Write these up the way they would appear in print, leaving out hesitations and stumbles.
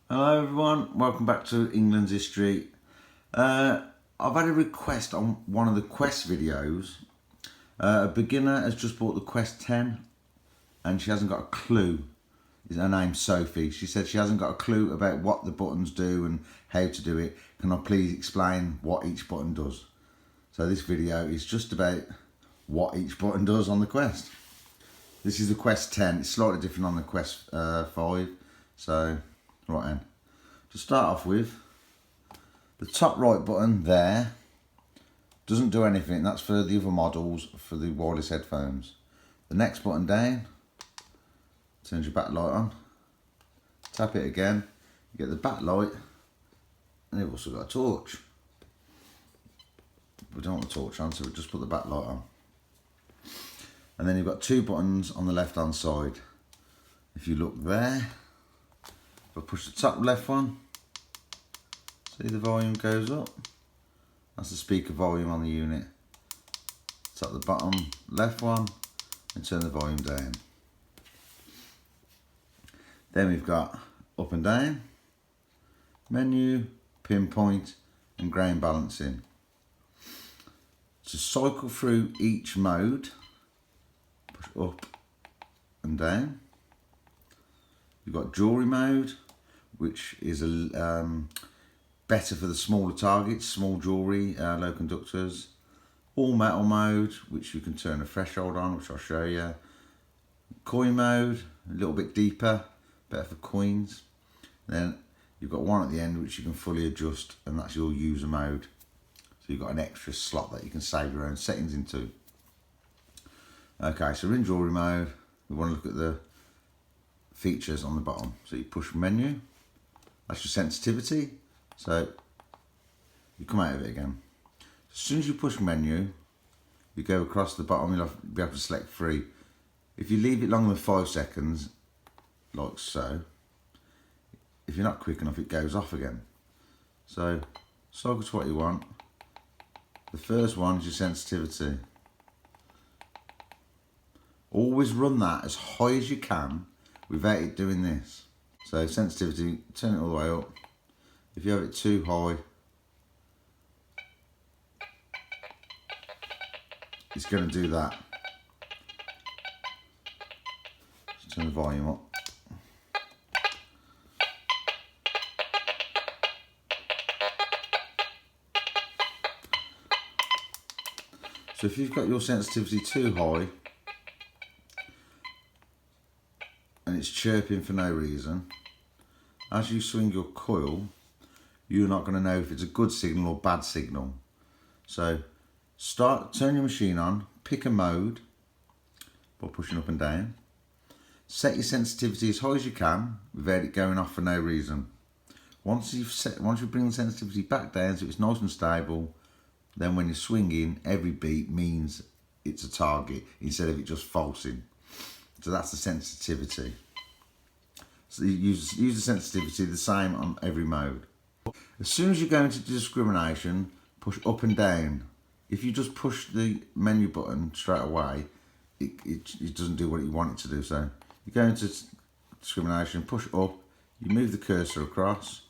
Hello everyone, welcome back to England's History. I've had a request on one of the Quest videos. A beginner has just bought the Quest 10 and she hasn't got a clue. Her name's Sophie. She said she hasn't got a clue about what the buttons do and how to do it. Can I please explain what each button does? So this video is just about what each button does on the Quest. This is the Quest 10, it's slightly different on the Quest 5. So, right then. To start off with, the top right button there doesn't do anything. That's for the other models, for the wireless headphones. The next button down turns your backlight on. Tap it again, you get the backlight, and you've also got a torch. We don't want the torch on, so we just put the backlight on. And then you've got two buttons on the left hand side. If you look there, if I push the top left one, see the volume goes up. That's the speaker volume on the unit. Tap the bottom left one and turn the volume down. Then we've got up and down, menu, pinpoint and grain balancing. To cycle through each mode, push up and down. You've got jewelry mode, which is better for the smaller targets, small jewelry, low conductors. All metal mode, which you can turn a threshold on, which I'll show you. Coin mode, a little bit deeper, better for coins. Then you've got one at the end which you can fully adjust, and that's your user mode. So you've got an extra slot that you can save your own settings into. Okay, so we're in jewelry mode. We want to look at the features on the bottom. So you push menu, that's your sensitivity. So you come out of it again. As soon as you push menu, you go across the bottom, you'll be able to select free. If you leave it longer than 5 seconds, like so, if you're not quick enough, it goes off again. So cycle to what you want. The first one is your sensitivity. Always run that as high as you can without it doing this. So sensitivity, turn it all the way up. If you have it too high, it's going to do that. Just turn the volume up. So if you've got your sensitivity too high and it's chirping for no reason, as you swing your coil, you're not going to know if it's a good signal or bad signal. So turn your machine on, pick a mode by pushing up and down. Set your sensitivity as high as you can without it going off for no reason. Once you bring the sensitivity back down so it's nice and stable, then when you're swinging, every beat means it's a target instead of it just falsing. So that's the sensitivity. So you use the sensitivity the same on every mode. As soon as you go into discrimination, push up and down. If you just push the menu button straight away, it doesn't do what you want it to do. So you go into discrimination, push up, you move the cursor across.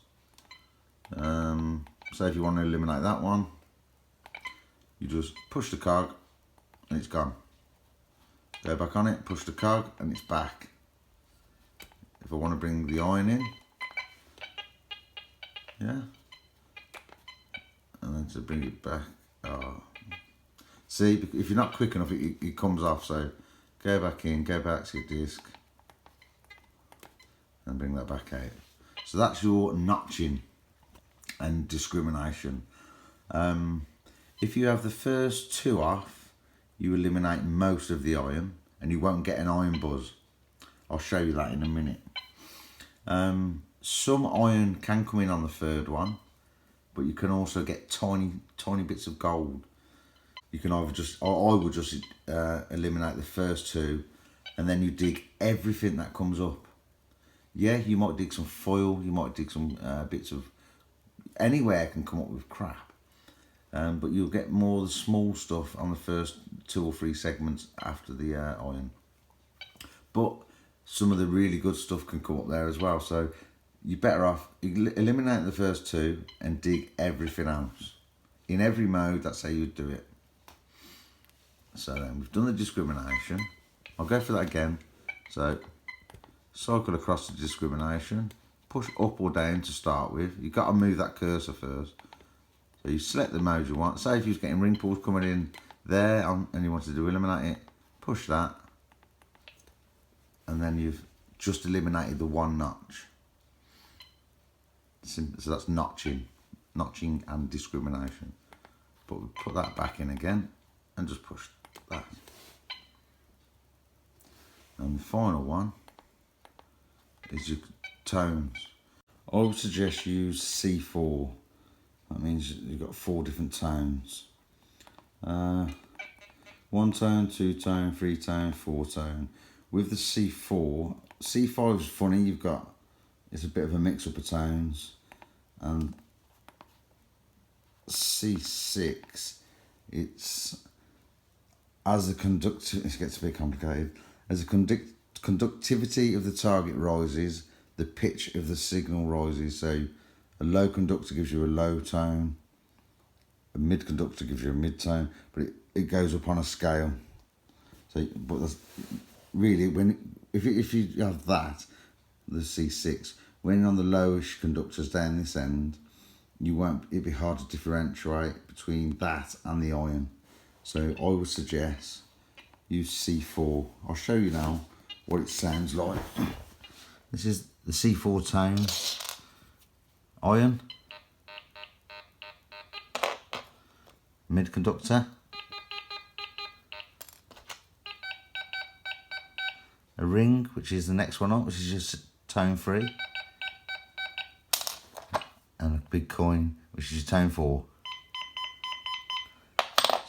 So if you want to eliminate that one, you just push the cog and it's gone. Go back on it, push the cog and it's back. If I want to bring the iron in, yeah, and then to bring it back, see, if you're not quick enough, it comes off. So go back in, go back to your disc and bring that back out. So that's your notching and discrimination. If you have the first two off, you eliminate most of the iron and you won't get an iron buzz. I'll show you that in a minute. Some iron can come in on the third one, but you can also get tiny bits of gold. You can either I would just eliminate the first two and then you dig everything that comes up. Yeah, you might dig some foil, you might dig some bits of, anywhere can come up with crap. But you'll get more of the small stuff on the first 2 or 3 segments after the iron. But some of the really good stuff can come up there as well. So you're better off eliminate the first two and dig everything else. In every mode, that's how you'd do it. So then we've done the discrimination. I'll go for that again. So cycle across the discrimination, push up or down to start with. You've got to move that cursor first. So you select the mode you want. Say if you was getting ring pulls coming in there and you wanted to eliminate it, push that. And then you've just eliminated the one notch. So that's notching and discrimination. But we put that back in again and just push that. And the final one is your tones. I would suggest you use C4. That means you've got 4 different tones. 1 tone, 2 tone, 3 tone, 4 tone. With the C4 is funny, it's a bit of a mix up of tones. And C6, it's as the it gets a bit complicated. As the conductivity of the target rises, the pitch of the signal rises. So a low conductor gives you a low tone, a mid conductor gives you a mid tone, but it goes up on a scale. So, but that's really if you have that, the C6, when on the lowish conductors down this end, it'd be hard to differentiate between that and the iron. So I would suggest use C4. I'll show you now what it sounds like. This is the C4 tone. Iron. Mid conductor. A ring, which is the next one up, which is just tone 3. And a big coin, which is tone 4.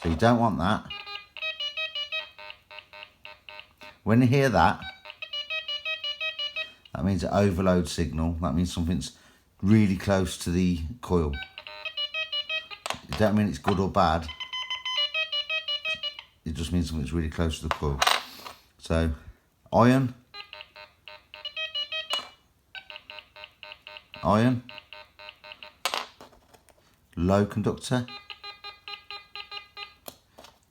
So you don't want that. When you hear that, that means an overload signal. That means something's really close to the coil. It don't mean it's good or bad. It just means something's really close to the coil. So, iron. Iron. Low conductor.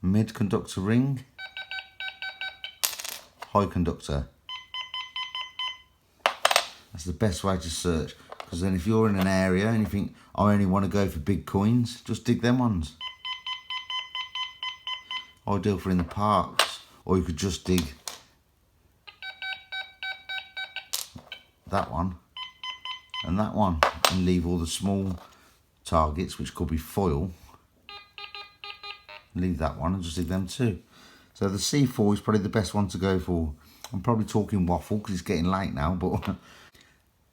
Mid conductor ring. High conductor. That's the best way to search, because then if you're in an area and you think, I only want to go for big coins, just dig them ones. Ideal for in the parks, or you could just dig that one and leave all the small targets, which could be foil. Leave that one and just dig them too. So the C4 is probably the best one to go for. I'm probably talking waffle because it's getting late now, but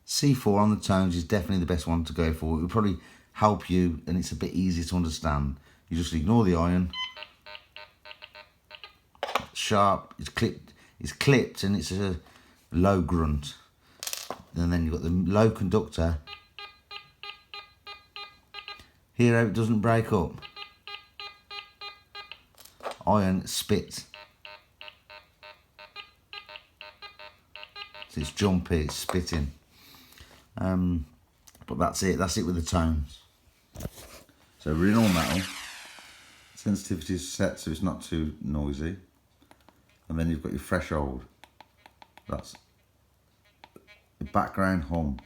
C4 on the tones is definitely the best one to go for. It will probably help you and it's a bit easier to understand. You just ignore the iron. Sharp, it's clipped and it's a low grunt. And then you've got the low conductor. Hear how it doesn't break up. Iron spits. So it's jumpy, it's spitting. But that's it with the tones. So we're in all metal. Sensitivity is set so it's not too noisy. And then you've got your threshold. That's the background hum.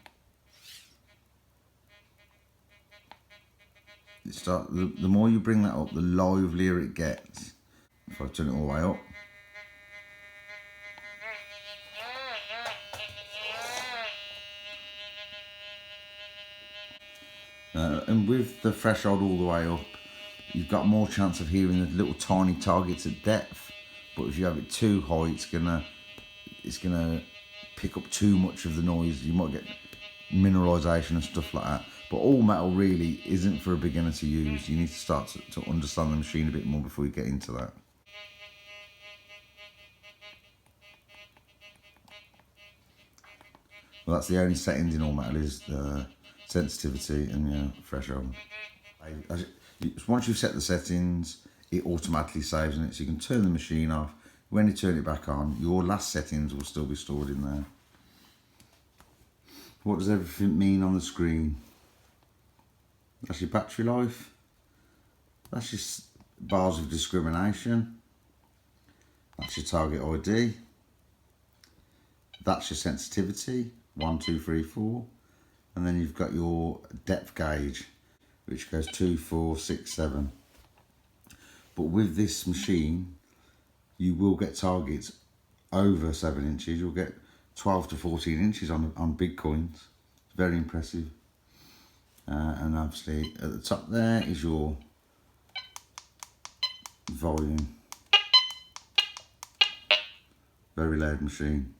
The more you bring that up, the livelier it gets. If I turn it all the way up. And with the threshold all the way up, you've got more chance of hearing the little tiny targets at depth. But if you have it too high, it's gonna pick up too much of the noise. You might get mineralisation and stuff like that. But all metal really isn't for a beginner to use. You need to start to understand the machine a bit more before you get into that. Well, that's the only settings in all metal is sensitivity and your threshold. Once you've set the settings, it automatically saves in it, so you can turn the machine off. When you turn it back on, your last settings will still be stored in there. What does everything mean on the screen? That's your battery life. That's your bars of discrimination. That's your target ID. That's your sensitivity, 1, 2, 3, 4. And then you've got your depth gauge, which goes 2, 4, 6, 7. But with this machine, you will get targets over 7 inches. You'll get 12 to 14 inches on big coins. It's very impressive. And obviously at the top there is your volume. Very loud machine.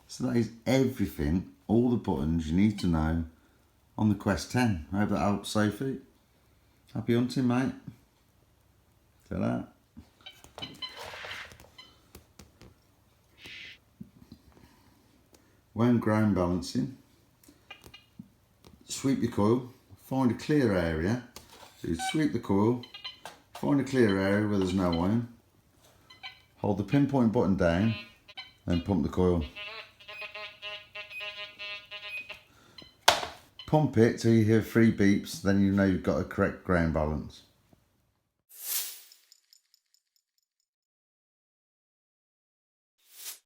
So that is everything, all the buttons you need to know on the Quest 10. I hope that helps, Sophie. Happy hunting, mate. Ta-da. When ground balancing, sweep your coil, find a clear area. So you sweep the coil, find a clear area where there's no iron, hold the pinpoint button down, then pump the coil. Pump it till you hear 3 beeps, then you know you've got a correct ground balance.